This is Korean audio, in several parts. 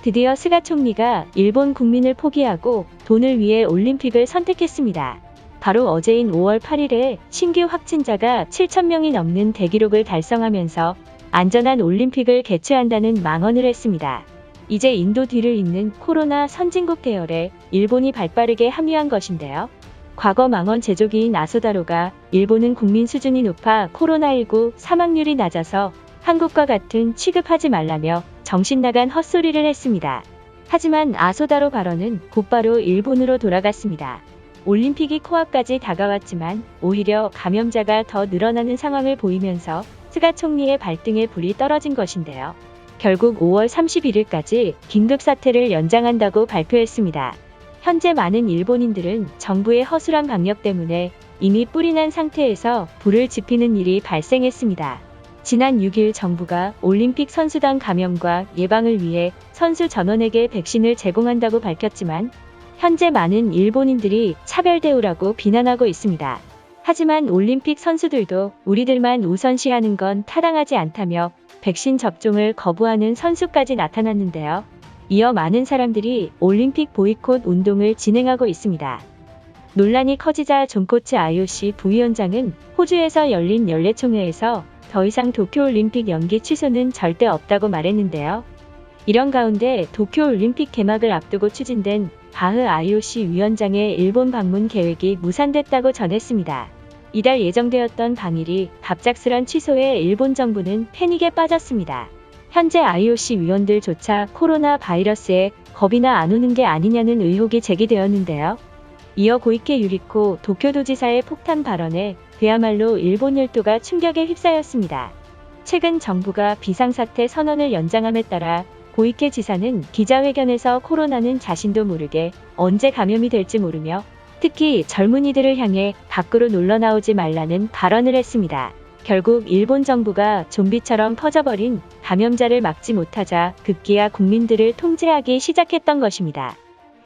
드디어 스가 총리가 일본 국민을 포기하고 돈을 위해 올림픽을 선택했습니다. 바로 어제인 5월 8일에 신규 확진자가 7,000명이 넘는 대기록을 달성하면서 안전한 올림픽을 개최한다는 망언을 했습니다. 이제 인도 뒤를 잇는 코로나 선진국 대열에 일본이 발빠르게 합류한 것인데요. 과거 망언 제조기인 아소다로가 일본은 국민 수준이 높아 코로나19 사망률이 낮아서 한국과 같은 취급하지 말라며 정신나간 헛소리를 했습니다. 하지만 아소다로 발언은 곧바로 일본으로 돌아갔습니다. 올림픽이 코앞까지 다가왔지만 오히려 감염자가 더 늘어나는 상황을 보이면서 스가 총리의 발등에 불이 떨어진 것인데요. 결국 5월 31일까지 긴급사태를 연장한다고 발표했습니다. 현재 많은 일본인들은 정부의 허술한 방역 때문에 이미 뿔이 난 상태에서 불을 지피는 일이 발생했습니다. 지난 6일 정부가 올림픽 선수단 감염과 예방을 위해 선수 전원에게 백신을 제공한다고 밝혔지만 현재 많은 일본인들이 차별 대우라고 비난하고 있습니다. 하지만 올림픽 선수들도 우리들만 우선시하는 건 타당하지 않다며 백신 접종을 거부하는 선수까지 나타났는데요. 이어 많은 사람들이 올림픽 보이콧 운동을 진행하고 있습니다. 논란이 커지자 존 코츠 IOC 부위원장은 호주에서 열린 연례총회에서 더 이상 도쿄올림픽 연기 취소는 절대 없다고 말했는데요. 이런 가운데 도쿄올림픽 개막을 앞두고 추진된 바흐 IOC 위원장의 일본 방문 계획이 무산됐다고 전했습니다. 이달 예정되었던 당일이 갑작스런 취소에 일본 정부는 패닉에 빠졌습니다. 현재 IOC 위원들조차 코로나 바이러스에 겁이나 안 오는 게 아니냐는 의혹이 제기되었는데요. 이어 고이케 유리코 도쿄도지사의 폭탄 발언에 그야말로 일본 열도가 충격에 휩싸였습니다. 최근 정부가 비상사태 선언을 연장함에 따라 고이케 지사는 기자회견에서 코로나는 자신도 모르게 언제 감염이 될지 모르며 특히 젊은이들을 향해 밖으로 놀러 나오지 말라는 발언을 했습니다. 결국 일본 정부가 좀비처럼 퍼져버린 감염자를 막지 못하자 급기야 국민들을 통제하기 시작했던 것입니다.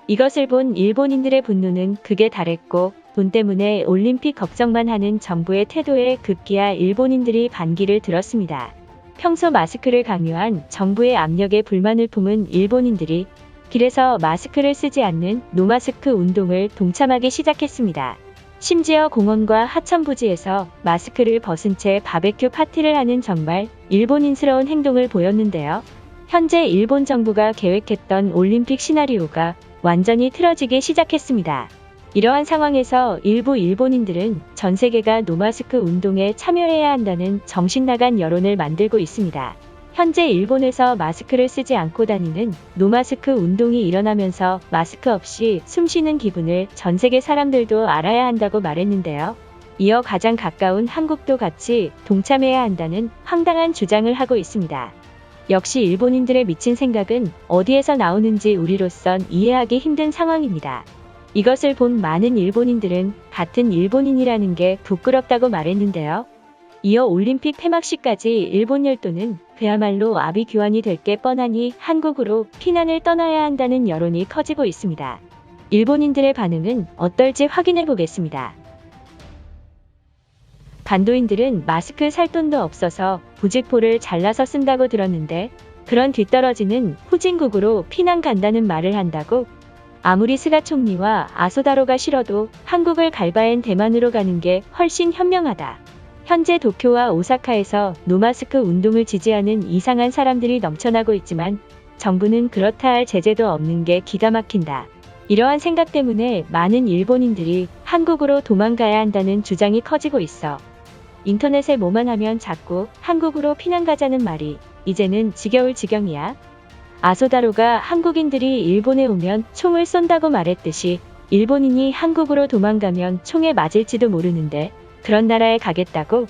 이것을 본 일본인들의 분노는 극에 달했고 돈 때문에 올림픽 걱정만 하는 정부의 태도에 급기야 일본인들이 반기를 들었습니다. 평소 마스크를 강요한 정부의 압력에 불만을 품은 일본인들이 길에서 마스크를 쓰지 않는 노마스크 운동을 동참하기 시작했습니다. 심지어 공원과 하천 부지에서 마스크를 벗은 채 바베큐 파티를 하는 정말 일본인스러운 행동을 보였는데요. 현재 일본 정부가 계획했던 올림픽 시나리오가 완전히 틀어지기 시작했습니다. 이러한 상황에서 일부 일본인들은 전 세계가 노마스크 운동에 참여해야 한다는 정신나간 여론을 만들고 있습니다. 현재 일본에서 마스크를 쓰지 않고 다니는 노마스크 운동이 일어나면서 마스크 없이 숨쉬는 기분을 전 세계 사람들도 알아야 한다고 말했는데요. 이어 가장 가까운 한국도 같이 동참해야 한다는 황당한 주장을 하고 있습니다. 역시 일본인들의 미친 생각은 어디에서 나오는지 우리로선 이해하기 힘든 상황입니다. 이것을 본 많은 일본인들은 같은 일본인이라는 게 부끄럽다고 말했는데요. 이어 올림픽 폐막식까지 일본 열도는 그야말로 아비규환이 될 게 뻔하니 한국으로 피난을 떠나야 한다는 여론이 커지고 있습니다. 일본인들의 반응은 어떨지 확인해 보겠습니다. 반도인들은 마스크 살 돈도 없어서 부직포를 잘라서 쓴다고 들었는데 그런 뒤떨어지는 후진국으로 피난 간다는 말을 한다고? 아무리 스가 총리와 아소다로가 싫어도 한국을 갈 바엔 대만으로 가는 게 훨씬 현명하다. 현재 도쿄와 오사카에서 노마스크 운동을 지지하는 이상한 사람들이 넘쳐나고 있지만 정부는 그렇다 할 제재도 없는 게 기가 막힌다. 이러한 생각 때문에 많은 일본인들이 한국으로 도망가야 한다는 주장이 커지고 있어. 인터넷에 뭐만 하면 자꾸 한국으로 피난 가자는 말이 이제는 지겨울 지경이야. 아소다로가 한국인들이 일본에 오면 총을 쏜다고 말했듯이 일본인이 한국으로 도망가면 총에 맞을지도 모르는데 그런 나라에 가겠다고?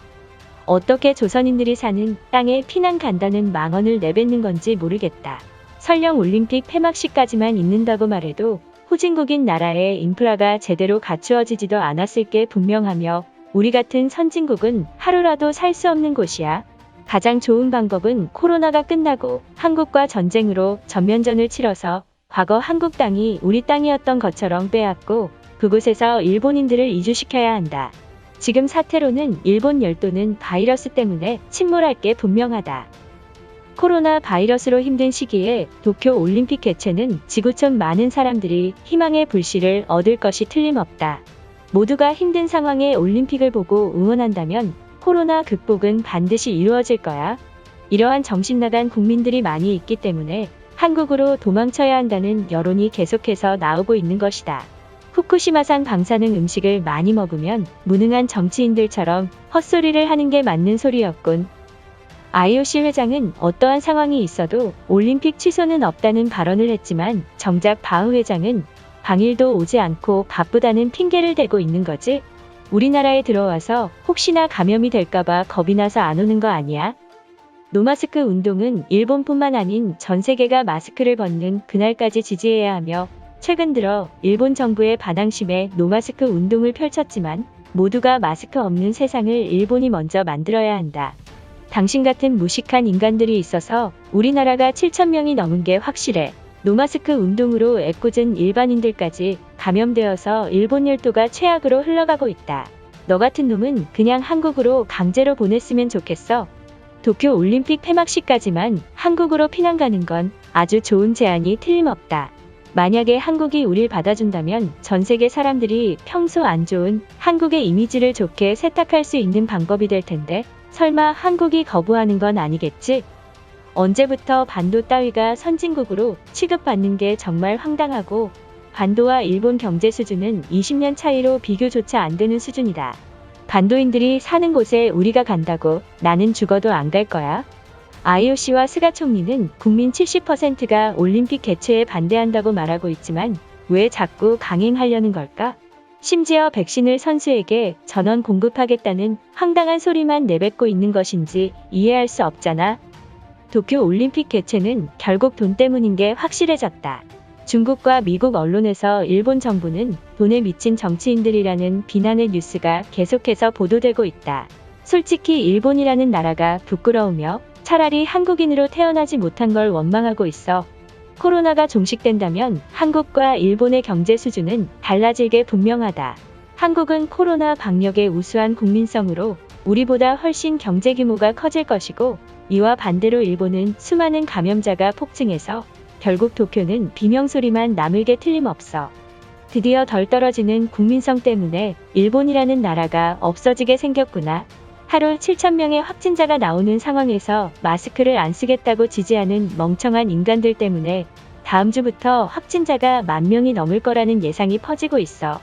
어떻게 조선인들이 사는 땅에 피난 간다는 망언을 내뱉는 건지 모르겠다. 설령 올림픽 폐막식까지만 있는다고 말해도 후진국인 나라의 인프라가 제대로 갖추어지지도 않았을 게 분명하며 우리 같은 선진국은 하루라도 살 수 없는 곳이야. 가장 좋은 방법은 코로나가 끝나고 한국과 전쟁으로 전면전을 치러서 과거 한국 땅이 우리 땅이었던 것처럼 빼앗고 그곳에서 일본인들을 이주시켜야 한다. 지금 사태로는 일본 열도는 바이러스 때문에 침몰할 게 분명하다. 코로나 바이러스로 힘든 시기에 도쿄 올림픽 개최는 지구촌 많은 사람들이 희망의 불씨를 얻을 것이 틀림없다. 모두가 힘든 상황에 올림픽을 보고 응원한다면 코로나 극복은 반드시 이루어질 거야. 이러한 정신나간 국민들이 많이 있기 때문에 한국으로 도망쳐야 한다는 여론이 계속해서 나오고 있는 것이다. 후쿠시마산 방사능 음식을 많이 먹으면 무능한 정치인들처럼 헛소리를 하는 게 맞는 소리였군. IOC 회장은 어떠한 상황이 있어도 올림픽 취소는 없다는 발언을 했지만 정작 바흐 회장은 당일도 오지 않고 바쁘다는 핑계를 대고 있는 거지. 우리나라에 들어와서 혹시나 감염이 될까봐 겁이 나서 안 오는 거 아니야? 노마스크 운동은 일본뿐만 아닌 전 세계가 마스크를 벗는 그날까지 지지해야 하며 최근 들어 일본 정부의 반항심에 노마스크 운동을 펼쳤지만 모두가 마스크 없는 세상을 일본이 먼저 만들어야 한다. 당신 같은 무식한 인간들이 있어서 우리나라가 7,000명이 넘은 게 확실해. 노마스크 운동으로 애꿎은 일반인들까지 감염되어서 일본 열도가 최악으로 흘러가고 있다. 너 같은 놈은 그냥 한국으로 강제로 보냈으면 좋겠어. 도쿄 올림픽 폐막식까지만 한국으로 피난 가는 건 아주 좋은 제안이 틀림없다. 만약에 한국이 우릴 받아준다면 전 세계 사람들이 평소 안 좋은 한국의 이미지를 좋게 세탁할 수 있는 방법이 될 텐데 설마 한국이 거부하는 건 아니겠지? 언제부터 반도 따위가 선진국으로 취급받는 게 정말 황당하고 반도와 일본 경제 수준은 20년 차이로 비교조차 안 되는 수준이다. 반도인들이 사는 곳에 우리가 간다고 나는 죽어도 안 갈 거야. IOC와 스가 총리는 국민 70%가 올림픽 개최에 반대한다고 말하고 있지만 왜 자꾸 강행하려는 걸까? 심지어 백신을 선수에게 전원 공급하겠다는 황당한 소리만 내뱉고 있는 것인지 이해할 수 없잖아. 도쿄 올림픽 개최는 결국 돈 때문인 게 확실해졌다. 중국과 미국 언론에서 일본 정부는 돈에 미친 정치인들이라는 비난의 뉴스가 계속해서 보도되고 있다. 솔직히 일본이라는 나라가 부끄러우며 차라리 한국인으로 태어나지 못한 걸 원망하고 있어. 코로나가 종식된다면 한국과 일본의 경제 수준은 달라질 게 분명하다. 한국은 코로나 방역의 우수한 국민성으로 우리보다 훨씬 경제 규모가 커질 것이고 이와 반대로 일본은 수많은 감염자가 폭증해서 결국 도쿄는 비명소리만 남을 게 틀림없어. 드디어 덜 떨어지는 국민성 때문에 일본이라는 나라가 없어지게 생겼구나. 하루 7,000명의 확진자가 나오는 상황에서 마스크를 안 쓰겠다고 지지하는 멍청한 인간들 때문에 다음 주부터 확진자가 10,000명이 넘을 거라는 예상이 퍼지고 있어.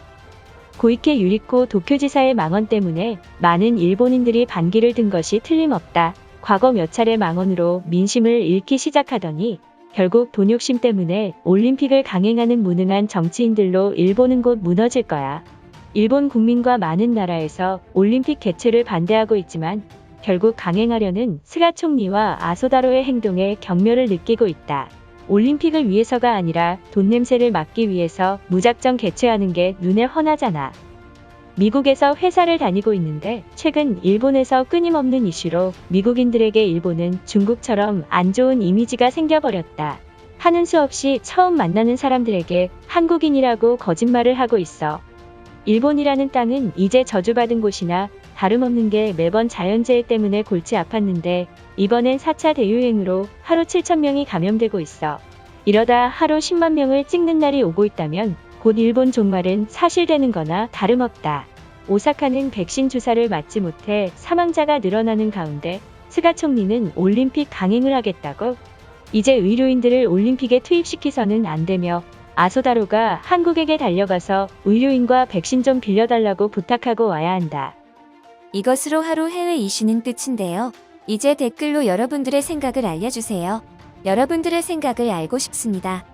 고이케 유리코 도쿄지사의 망언 때문에 많은 일본인들이 반기를 든 것이 틀림없다. 과거 몇 차례 망언으로 민심을 잃기 시작하더니 결국 돈 욕심 때문에 올림픽을 강행하는 무능한 정치인들로 일본은 곧 무너질 거야. 일본 국민과 많은 나라에서 올림픽 개최를 반대하고 있지만 결국 강행하려는 스가 총리와 아소다로의 행동에 경멸을 느끼고 있다. 올림픽을 위해서가 아니라 돈 냄새를 막기 위해서 무작정 개최하는 게 눈에 훤하잖아. 미국에서 회사를 다니고 있는데 최근 일본에서 끊임없는 이슈로 미국인들에게 일본은 중국처럼 안 좋은 이미지가 생겨버렸다. 하는 수 없이 처음 만나는 사람들에게 한국인이라고 거짓말을 하고 있어. 일본이라는 땅은 이제 저주받은 곳이나 다름없는 게 매번 자연재해 때문에 골치 아팠는데 이번엔 4차 대유행으로 하루 7,000명이 감염되고 있어. 이러다 하루 10만 명을 찍는 날이 오고 있다면 곧 일본 종말은 사실되는 거나 다름없다. 오사카는 백신 주사를 맞지 못해 사망자가 늘어나는 가운데 스가 총리는 올림픽 강행을 하겠다고? 이제 의료인들을 올림픽에 투입시키서는 안 되며 아소다로가 한국에게 달려가서 의료인과 백신 좀 빌려달라고 부탁하고 와야 한다. 이것으로 하루 해외 이슈는 끝인데요. 이제 댓글로 여러분들의 생각을 알려주세요. 여러분들의 생각을 알고 싶습니다.